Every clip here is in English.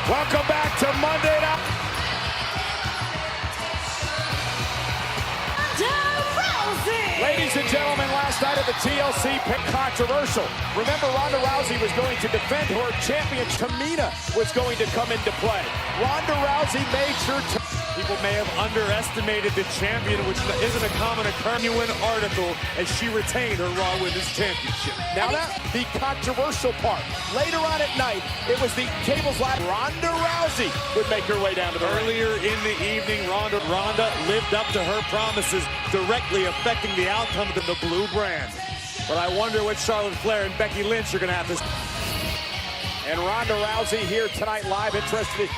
Welcome back to Monday Night. Rousey. Ladies and gentlemen, last night at the TLC pick controversial. Remember, Ronda Rousey was going to defend her champion. Tamina was going to come into play. Ronda Rousey made sure people may have underestimated the champion, which isn't a common occurrence. Article as she retained her Raw Women's Championship. Now that the controversial part. Later on at night, it was the tables lap. Ronda Rousey would make her way down to the ring. Earlier in the evening, Ronda lived up to her promises, directly affecting the outcome of the blue brand. But I wonder what Charlotte Flair and Becky Lynch are going to have to. And Ronda Rousey here tonight live, interested.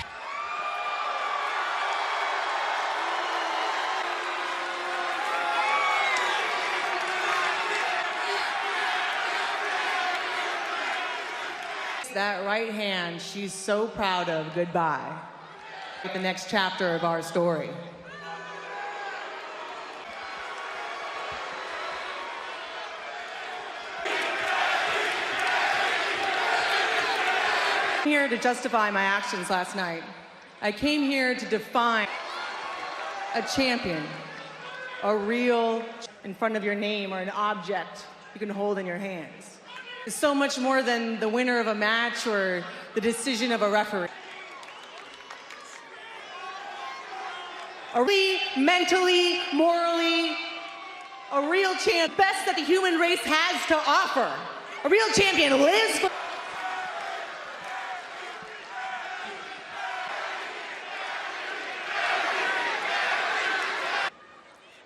That right hand she's so proud of. Goodbye. The next chapter of our story. I'm here to justify my actions last night. I came here to define a champion, a real in front of your name or an object you can hold in your hands. It's so much more than the winner of a match or the decision of a referee. Mentally, morally, a real champion, best that the human race has to offer. A real champion lives for.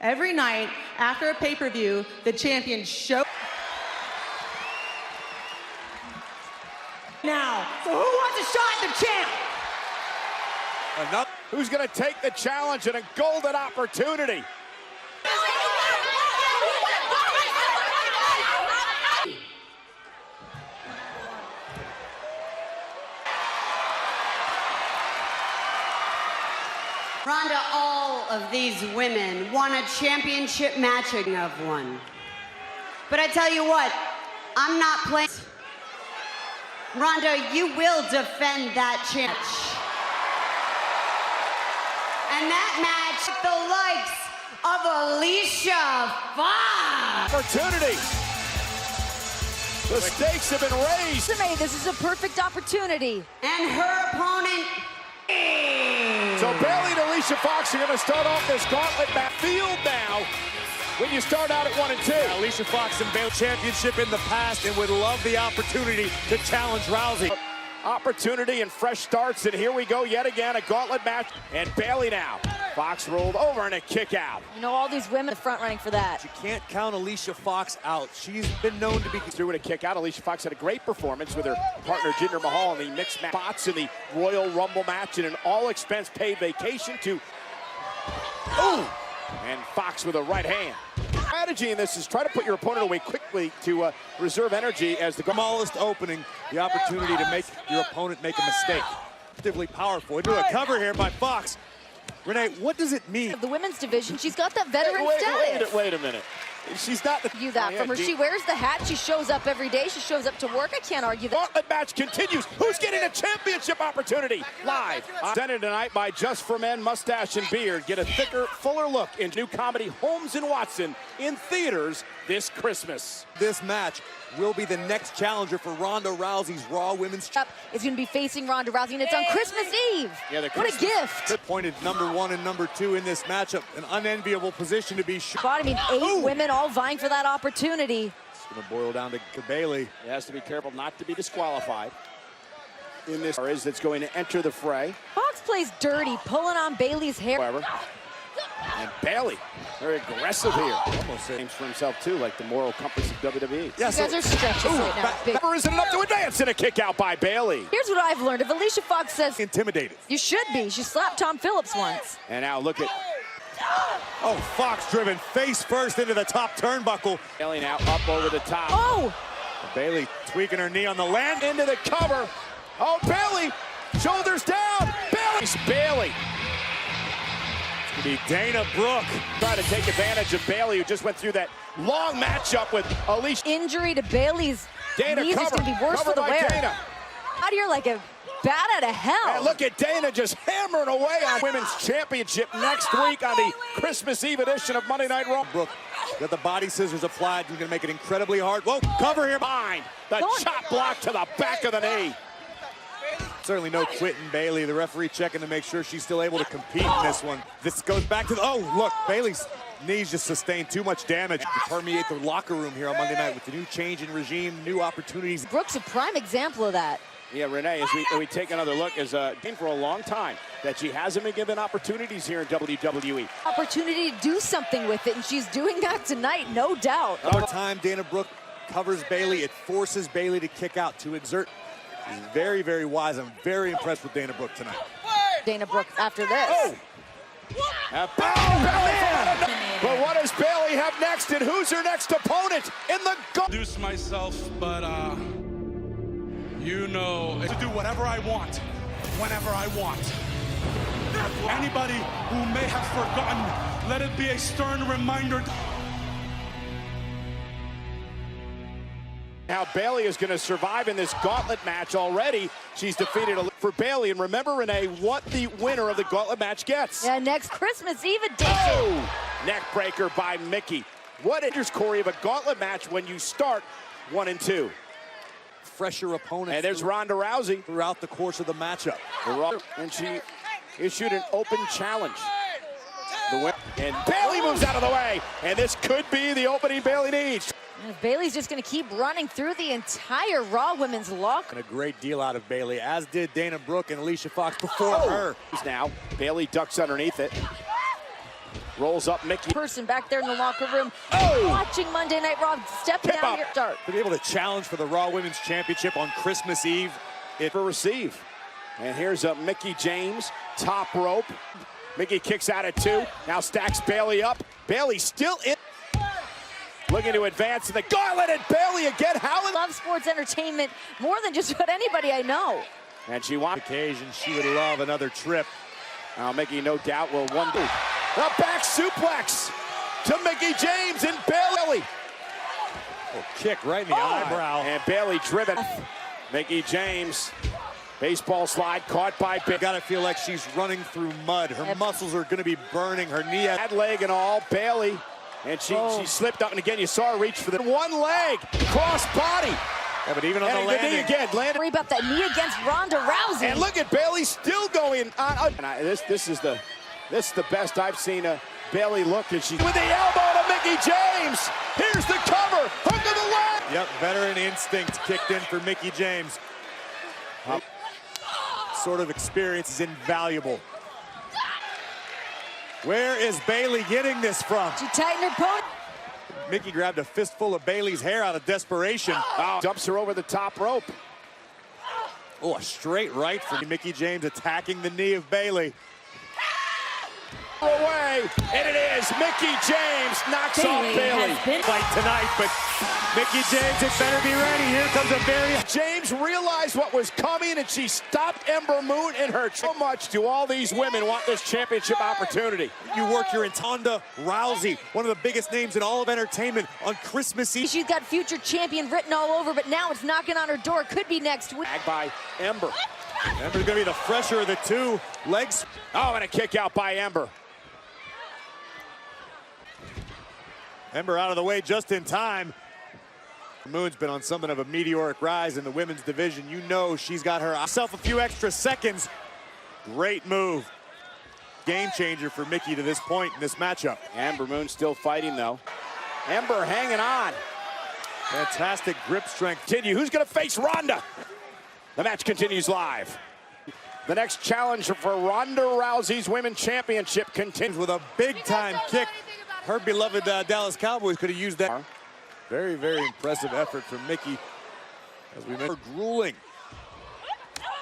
Every night after a pay-per-view, the champion shows. Now, so who wants a shot at the champ? Who's going to take the challenge and a golden opportunity? Ronda, all of these women won a championship match of one. But I tell you what, I'm not playing. Ronda, you will defend that match. And that match, the likes of Alicia Fox. Opportunity. The stakes have been raised. This is a perfect opportunity. And her opponent. So Bayley and Alicia Fox are going to start off this gauntlet match. Field now. When you start out at 1 and 2. Alicia Fox and Bayley championship in the past and would love the opportunity to challenge Rousey. Opportunity and fresh starts, and here we go yet again, a gauntlet match. And Bayley now. Fox rolled over and a kick out. You know, all these women front running for that. You can't count Alicia Fox out. She's been known to be through with a kick out. Alicia Fox had a great performance with her partner Jinder Mahal in the mixed match spots in the Royal Rumble match and an all-expense paid vacation to. Ooh! And Fox with a right hand. Strategy in this is try to put your opponent away quickly to reserve energy as the smallest opening, the opportunity to make your opponent make a mistake. Actively powerful. Into a cover here by Fox. Renee, what does it mean? The women's division, she's got that veteran status. Wait a minute. She's not the... You that from her. She wears the hat. She shows up every day. She shows up to work. I can't argue that. Gauntlet match continues. Who's getting a championship opportunity? Live. Presented tonight by Just for Men Mustache and Beard. Get a thicker, fuller look into new comedy Holmes and Watson in theaters this Christmas. This match will be the next challenger for Ronda Rousey's Raw Women's Championship. Is going to be facing Ronda Rousey, and it's on Christmas Eve. Yeah, what a gift. Pointed number 1 and number 2 in this matchup. An unenviable position to be sure. But I mean, 8 women all vying for that opportunity. It's going to boil down to Bayley. He has to be careful not to be disqualified in this that's going to enter the fray. Fox plays dirty, pulling on Bayley's hair. However, and Bayley, very aggressive here. Almost names for himself too, like the moral compass of WWE. Yes, you guys are stretching right now. Never isn't enough to advance in a kick out by Bayley. Here's what I've learned. If Alicia Fox says intimidated, you should be. She slapped Tom Phillips once. And now look at. Oh, Fox driven face first into the top turnbuckle. Bayley now up over the top. Oh! Bayley tweaking her knee on the land. Into the cover. Oh, Bayley! Shoulders down! Bayley! It's going to be Dana Brooke. Trying to take advantage of Bayley, who just went through that long matchup with Alicia. Injury to Bayley's Dana knees is going to be worse for the wearer. Dana. Out here like a bat out of hell. And look at Dana just hammering away on Women's Championship next week on the Christmas Eve edition of Monday Night Raw. Brooke got the body scissors applied. He's going to make it incredibly hard. Whoa, cover here. Behind the chop block to the back of the knee. Certainly no quitting Bayley. The referee checking to make sure she's still able to compete in this one. This goes back to the, oh, look, Bayley's knees just sustained too much damage to permeate the locker room here on Monday night with the new change in regime, new opportunities. Brooke's a prime example of that. Yeah, Renee, as we take another look, has been for a long time that she hasn't been given opportunities here in WWE. Opportunity to do something with it, and she's doing that tonight, no doubt. Another time Dana Brooke covers Bayley. It forces Bayley to kick out, to exert. She's very, very wise. I'm very impressed with Dana Brooke tonight. Dana Brooke after this. Oh! But what does Bayley have next, and who's her next opponent in the Introduce myself, but you know, to do whatever I want, whenever I want. Anybody who may have forgotten, let it be a stern reminder. How Bayley is going to survive in this gauntlet match already. She's defeated for Bayley. And remember, Renee, what the winner of the gauntlet match gets. Yeah, next Christmas Eve edition. Oh! Neck breaker by Mickey. What enters, Corey, of a gauntlet match when you start 1 and 2? Fresher opponents. And there's Ronda Rousey throughout the course of the matchup. And she issued an open challenge. And Bayley moves out of the way. And this could be the opening Bayley needs. And Bayley's just going to keep running through the entire Raw women's locker. And a great deal out of Bayley, as did Dana Brooke and Alicia Fox before her. Now, Bayley ducks underneath it. Rolls up Mickey. Person back there in the locker room watching Monday Night Raw, stepping out here. Start. To be able to challenge for the Raw Women's Championship on Christmas Eve. For receive. And here's a Mickie James, top rope. Mickey kicks out at 2. Now stacks Bayley up. Bayley still in. Looking to advance in the gauntlet, and Bayley again. I love sports entertainment more than just about anybody I know. And she wants occasion. She would love another trip. Now Mickey, no doubt, will one do. The back suplex to Mickie James and Bayley. Oh, kick right in the eyebrow. And Bayley driven. Mickie James. Baseball slide caught by Bayley. Gotta feel like she's running through mud. Her muscles are gonna be burning. Her knee. Bad leg and all. Bayley. And she slipped up, and again, you saw her reach for the one leg, cross body. Yeah, but even on the landing. The knee again, landed. Worry about that knee against Ronda Rousey. And look at Bayley still going on. And this is the best I've seen Bayley look. And she's with the elbow to Mickie James. Here's the cover, hook of the leg. Yep, veteran instinct kicked in for Mickie James. Sort of experience is invaluable. Where is Bayley getting this from? She tightened her pony. Mickey grabbed a fistful of Bayley's hair out of desperation. Dumps her over the top rope. Oh, a straight right from Mickie James attacking the knee of Bayley. Away, and it is Mickie James knocks off Bayley. Fight tonight, but Mickie James had better be ready. Here comes a very... James realized what was coming, and she stopped Ember Moon in her. So much do all these women want this championship opportunity. You work here in Ronda Rousey, one of the biggest names in all of entertainment on Christmas Eve. She's got future champion written all over, but now it's knocking on her door. Could be next week. By Ember. Ember's gonna be the fresher of the two legs. Oh, and a kick out by Ember. Ember out of the way just in time. Moon's been on something of a meteoric rise in the women's division. You know she's got herself a few extra seconds. Great move. Game changer for Mickey to this point in this matchup. Ember Moon still fighting, though. Ember hanging on. Fantastic grip strength. Continue. Who's going to face Ronda? The match continues live. The next challenge for Ronda Rousey's Women's Championship continues with a big-time kick. Her beloved Dallas Cowboys could have used that. Very, very impressive effort from Mickey. As we mentioned, grueling.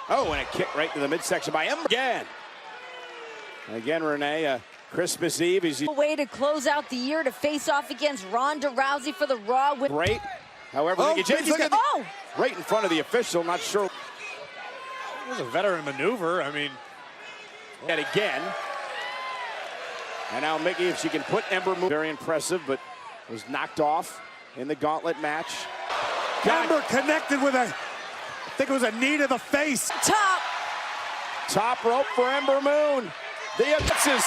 Oh, and a kick right to the midsection by Ember again. And again, Renee, Christmas Eve is a way to close out the year to face off against Ronda Rousey for the Raw. Great. However, Mickie James right in front of the official. Not sure. It was a veteran maneuver. I mean, and again. And now Mickey, if she can put Ember Moon, very impressive, but was knocked off in the gauntlet match. Ember connected with a think it was a knee to the face. Top rope for Ember Moon. The abuses.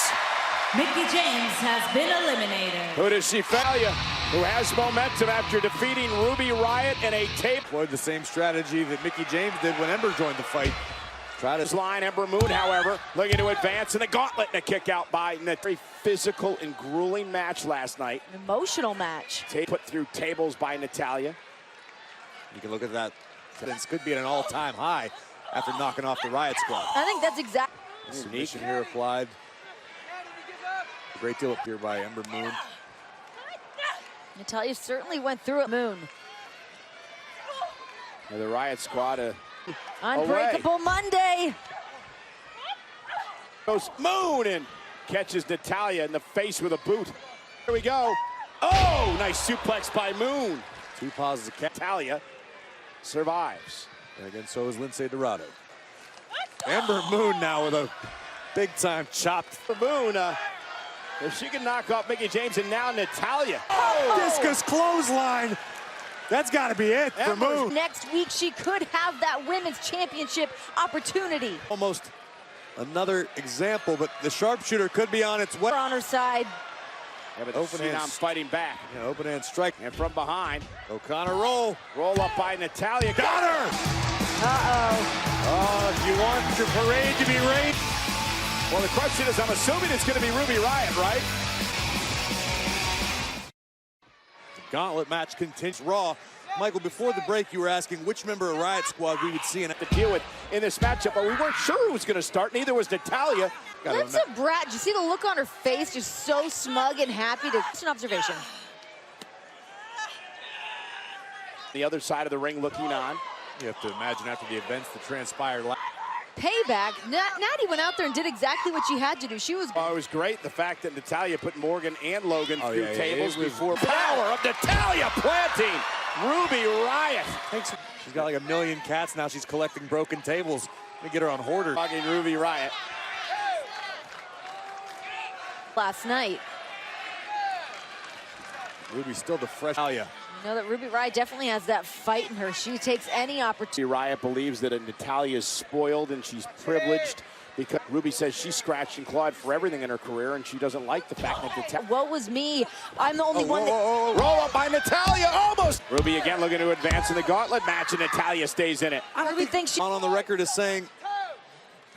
Mickie James has been eliminated. Who does she failure? Who has momentum after defeating Ruby Riott in a tape? Employed the same strategy that Mickie James did when Ember joined the fight. Try to line Ember Moon, however, looking to advance in the gauntlet and a kick out by a very physical and grueling match last night. An emotional match. Put through tables by Natalya. You can look at that. This could be at an all-time high after knocking off the Riott Squad. I think that's exactly. Submission here applied. A great deal up here by Ember Moon. Natalya certainly went through it. Moon. And the Riott Squad Unbreakable Monday. Goes Moon and catches Natalya in the face with a boot. Here we go. Oh, nice suplex by Moon. Two pauses of Natalya survives. And again, so is Lindsay Dorado. Ember Moon now with a big-time chop. For Moon, if she can knock off Mickie James, and now Natalya. Discus clothesline. That's got to be it for Moon. Next week, she could have that women's championship opportunity. Almost another example, but the sharpshooter could be on its way. On her side. Yeah, but Open hand fighting back. Yeah, open hand strike. And from behind. O'Connor roll. Roll up by Natalya. Got her! Oh, if you want your parade to be rained. Well, the question is, I'm assuming it's going to be Ruby Riott, right? The gauntlet match continues. Raw. Michael, before the break, you were asking which member of Riott Squad we would see to deal with in this matchup, but we weren't sure who was going to start. Neither was Natalya. Lindsay Brat, did you see the look on her face? Just so smug and happy. Just an observation. The other side of the ring looking on. You have to imagine after the events that transpired. Payback. Natty went out there and did exactly what she had to do. She was. Oh, it was great. The fact that Natalya put Morgan and Logan through tables before. Power of Natalya planting Ruby Riott. She's got like 1 million cats now. She's collecting broken tables. Let me get her on hoarder. Bugging Ruby Riott. Last night. Ruby's still the fresh. Natalya. You know that Ruby Riott definitely has that fight in her. She takes any opportunity. Riott believes that Natalya is spoiled and she's privileged because Ruby says she scratched and clawed for everything in her career, and she doesn't like the fact that Natalya. Woe was me. I'm the only one that. Roll up by Natalya, almost. Ruby again looking to advance in the gauntlet match, and Natalya stays in it. I really think she. On the record is saying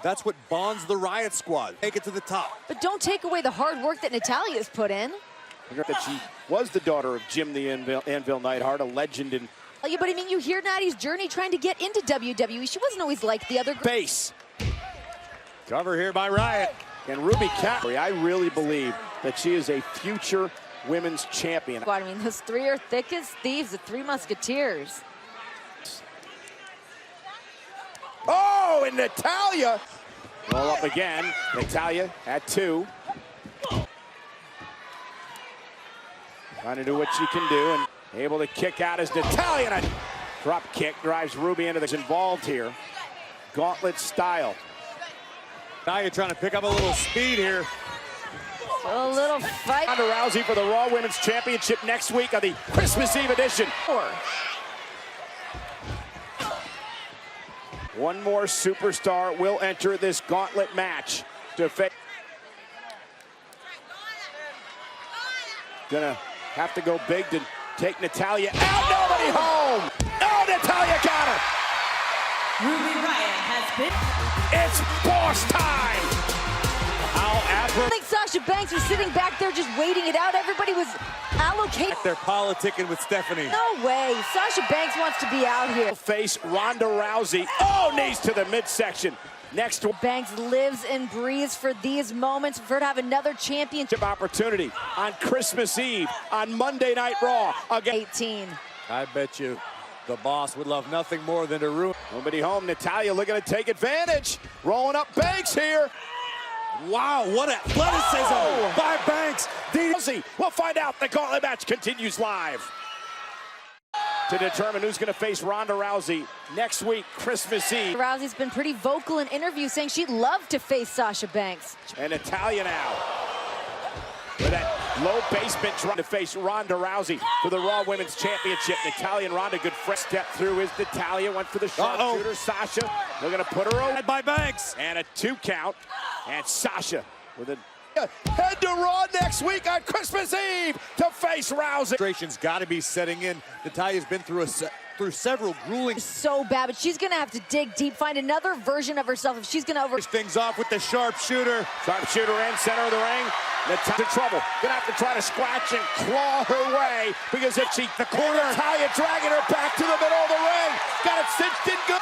that's what bonds the Riott Squad. Take it to the top. But don't take away the hard work that Natalya has put in. That she was the daughter of Jim the Anvil Neidhart, a legend in. Yeah, but I mean, you hear Natty's journey trying to get into WWE. She wasn't always like the other. Base. Cover here by Riott. And Ruby Capri, I really believe that she is a future women's champion. I mean, those three are thick as thieves, the Three Musketeers. Oh, and Natalya. Roll up again. Natalya at 2. Trying to do what she can do, and able to kick out as Natalya, and a drop kick drives Ruby into the involved here. Gauntlet style. Now you're trying to pick up a little speed here. A little fight. Ronda Rousey for the Raw Women's Championship next week on the Christmas Eve edition. One more superstar will enter this gauntlet match to face. Gonna have to go big to take Natalya out. Nobody home. Oh, Natalya got her. Ruby Riott has been. It's boss time. I think Sasha Banks was sitting back there just waiting it out. Everybody was allocated. They're politicking with Stephanie. No way. Sasha Banks wants to be out here. Face Ronda Rousey. Oh, knees to the midsection. Next, Banks lives and breathes for these moments, for her to have another championship opportunity on Christmas Eve on Monday Night Raw again. 18. I bet you the boss would love nothing more than to ruin. Nobody home. Natalya looking to take advantage. Rolling up Banks here. Wow, what athleticism by Banks. Rousey, we'll find out. The gauntlet match continues live. To determine who's going to face Ronda Rousey next week, Christmas Eve. Rousey's been pretty vocal in interviews saying she'd love to face Sasha Banks. And Natalya now. With that low basement trying to face Ronda Rousey for the Raw Women's Championship. Natalya and Ronda, good friend. Step through is Natalya, went for the sharpshooter. Sasha, they're gonna put her over. By Banks. And a 2 count. And Sasha with a head to Raw next week on Christmas Eve to face Rousey. Frustration's got to be setting in. Natalya's been through several grueling. So bad, but she's gonna have to dig deep, find another version of herself if she's gonna Things off with the sharpshooter. Sharpshooter in center of the ring. Natalya in trouble. Gonna have to try to scratch and claw her way because if she the corner, Natalya dragging her back to the middle of the ring. Got it cinched in good.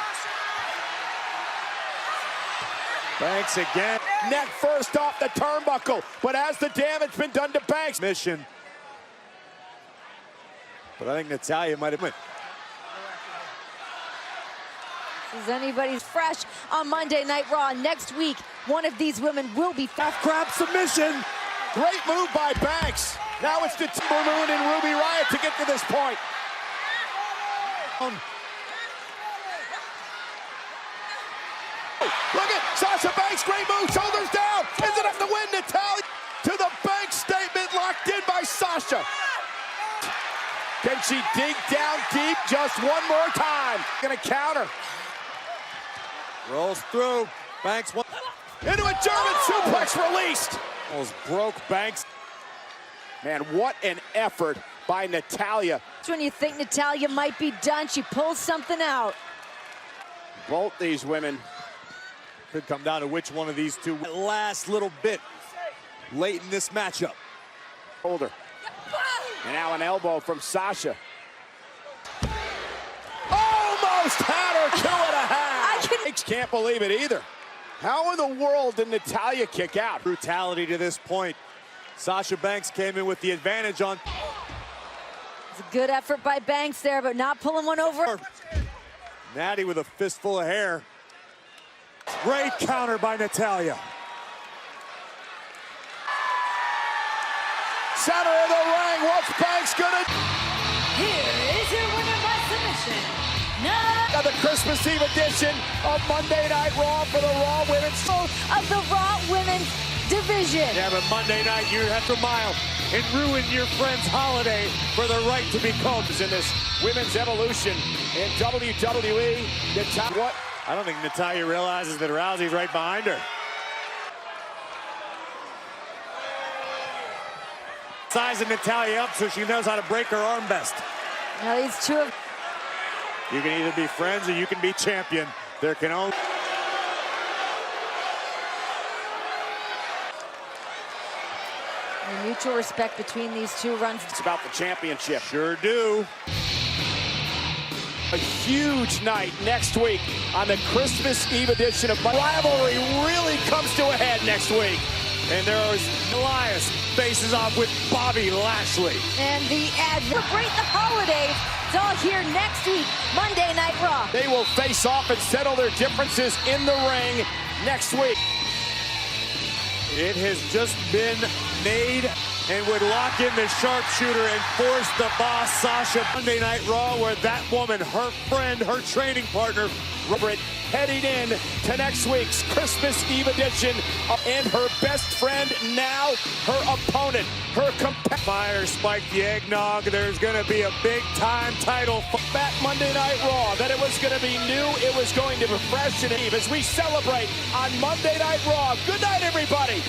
Banks again. Neck first off the turnbuckle, but has the damage been done to Banks? Mission. But I think Natalya might have went. Is anybody's fresh on Monday Night Raw. Next week, one of these women will be Half crab submission. Great move by Banks. Now it's Decembre and Ruby Riott to get to this point. Look at Sasha Banks, great move, shoulders down. Is enough to win. Natalya to the Banks statement, locked in by Sasha. Can she dig down deep just one more time? Gonna counter. Rolls through. Banks Into a German suplex released. almost broke Banks. Man, what an effort by Natalya. That's when you think Natalya might be done. She pulls something out. Both these women. Could come down to which one of these two last little bit late in this matchup. Holder. And now an elbow from Sasha. Almost had her 2.5. I can't believe it either. How in the world did Natalya kick out? Brutality to this point. Sasha Banks came in with the advantage on. It's a good effort by Banks there, but not pulling one over. Natty with a fistful of hair. Great counter by Natalya. Center of the ring, what's Banks gonna do? Here is your winner by submission. The Christmas Eve edition of Monday Night Raw for the Raw Women's Of the Raw Women's Division. Yeah, but Monday night you have to mile and ruin your friend's holiday for the right to be called. in this women's evolution in WWE. What? I don't think Natalya realizes that Rousey's right behind her. Sizing Natalya up so she knows how to break her arm best. Now these two have... You can either be friends or you can be champion. There can only... The mutual respect between these two runs. It's about the championship. Sure do. A huge night next week on the Christmas Eve edition of Rivalry really comes to a head next week. And there is Elias faces off with Bobby Lashley. And the celebrate the holidays. It's all here next week, Monday Night Raw. They will face off and settle their differences in the ring next week. It has just been made and would lock in the sharpshooter and force the boss, Sasha. Monday Night Raw, where that woman, her friend, her training partner, Robert, heading in to next week's Christmas Eve edition, and her best friend, now her opponent, her competitor. Fire spiked the eggnog. There's going to be a big-time title. Back Monday Night Raw, that it was going to be new, it was going to be fresh and Eve as we celebrate on Monday Night Raw. Good night, everybody.